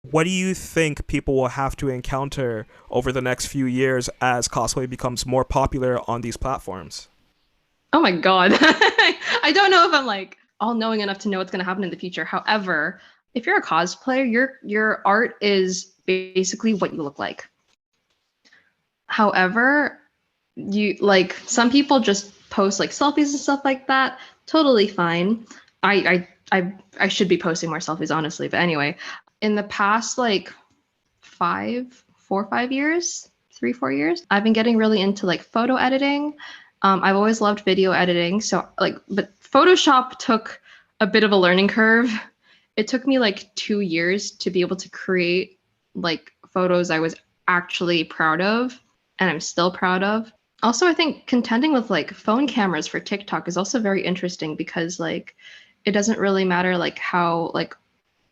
What do you think people will have to encounter over the next few years as cosplay becomes more popular on these platforms? Oh my God. I don't know if I'm like all knowing enough to know what's going to happen in the future. However, if you're a cosplayer, your art is basically what you look like. However, you like some people just post like selfies and stuff like that. Totally fine. I should be posting more selfies, honestly. But anyway, in the past like 5 4 5 years, 3 4 years, I've been getting really into like photo editing. I've always loved video editing, so like, but Photoshop took a bit of a learning curve. It took me like 2 years to be able to create like photos I was actually proud of, and I'm still proud of. Also, I think contending with like phone cameras for TikTok is also very interesting because like it doesn't really matter like how like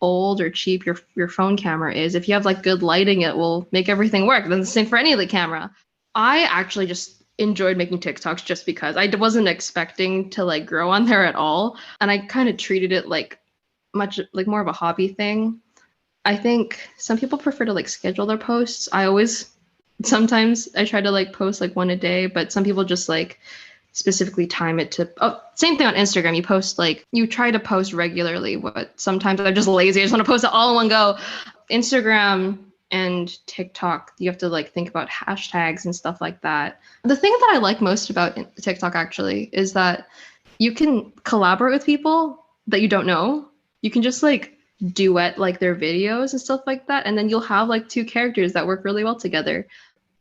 old or cheap your phone camera is. If you have like good lighting, it will make everything work. Then the same for any of the camera. I actually just enjoyed making TikToks just because I wasn't expecting to like grow on there at all, and I kind of treated it like much like more of a hobby thing. I think some people prefer to like schedule their posts. I always sometimes I try to like post like one a day, but some people just like specifically time it to same thing on Instagram. You post like you try to post regularly, but sometimes I'm just lazy. I just want to post it all in one go. Instagram and TikTok, you have to like think about hashtags and stuff like that. The thing that I like most about TikTok actually is that you can collaborate with people that you don't know. You can just like duet like their videos and stuff like that, and then you'll have like two characters that work really well together.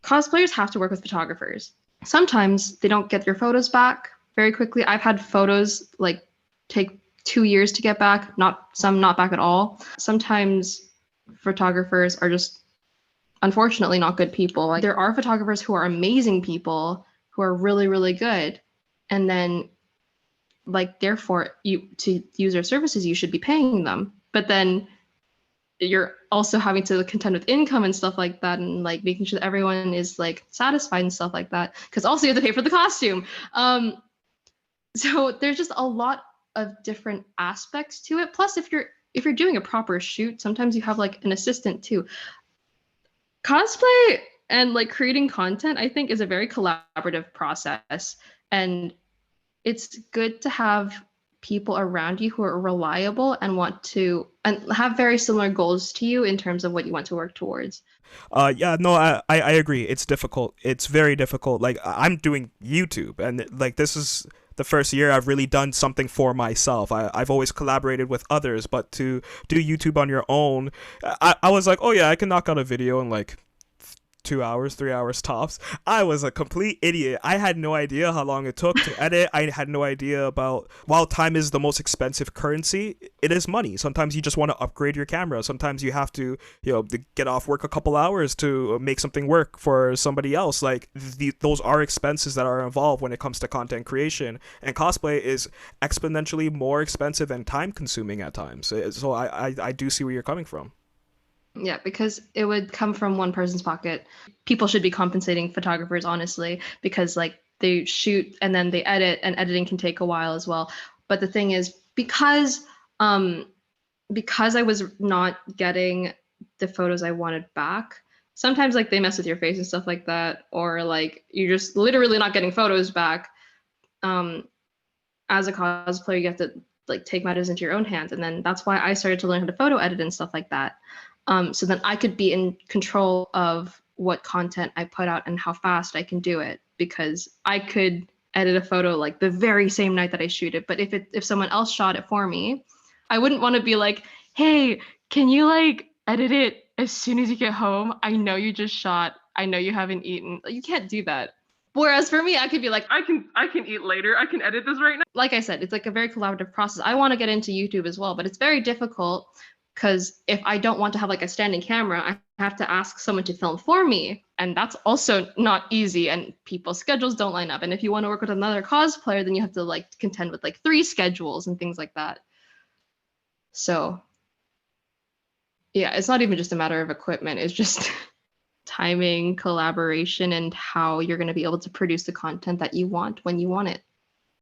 Cosplayers have to work with photographers. Sometimes they don't get your photos back very quickly. I've had photos like take 2 years to get back, not some not back at all. Sometimes photographers are just unfortunately not good people. Like there are photographers who are amazing people who are really, really good. And then like therefore you to use their services you should be paying them. But then you're also having to contend with income and stuff like that and like making sure that everyone is like satisfied and stuff like that because also you have to pay for the costume. So there's just a lot of different aspects to it, plus if you're doing a proper shoot sometimes you have like an assistant too. Cosplay and like creating content I think is a very collaborative process, and it's good to have people around you who are reliable and want to and have very similar goals to you in terms of what you want to work towards. Yeah, no, I agree. It's difficult. It's very difficult. Like I'm doing YouTube, and like this is the first year I've really done something for myself. I've always collaborated with others, but to do YouTube on your own, I was like, oh yeah, I can knock out a video in like 2 hours, 3 hours tops. I was a complete idiot. I had no idea how long it took to edit. I had no idea about, while time is the most expensive currency, it is money. Sometimes you just want to upgrade your camera. Sometimes you have to, get off work a couple hours to make something work for somebody else. Like, those are expenses that are involved when it comes to content creation. And cosplay is exponentially more expensive and time consuming at times. So I do see where you're coming from. Yeah, because it would come from one person's pocket. People should be compensating photographers, honestly, because like they shoot and then they edit, and editing can take a while as well. But the thing is, um because I was not getting the photos I wanted back, sometimes like they mess with your face and stuff like that, or like you're just literally not getting photos back. Um, as a cosplayer, you have to like take matters into your own hands, and then that's why I started to learn how to photo edit and stuff like that. So then I could be in control of what content I put out and how fast I can do it, because I could edit a photo like the very same night that I shoot it. But if someone else shot it for me, I wouldn't want to be like, hey, can you like edit it as soon as you get home? I know you just shot. I know you haven't eaten. You can't do that. Whereas for me, I could be like, I can eat later. I can edit this right now. Like I said, it's like a very collaborative process. I want to get into YouTube as well, but it's very difficult because if I don't want to have like a standing camera, I have to ask someone to film for me. And that's also not easy, and people's schedules don't line up. And if you want to work with another cosplayer, then you have to like contend with like three schedules and things like that. So yeah, it's not even just a matter of equipment, it's just timing, collaboration, and how you're going to be able to produce the content that you want when you want it.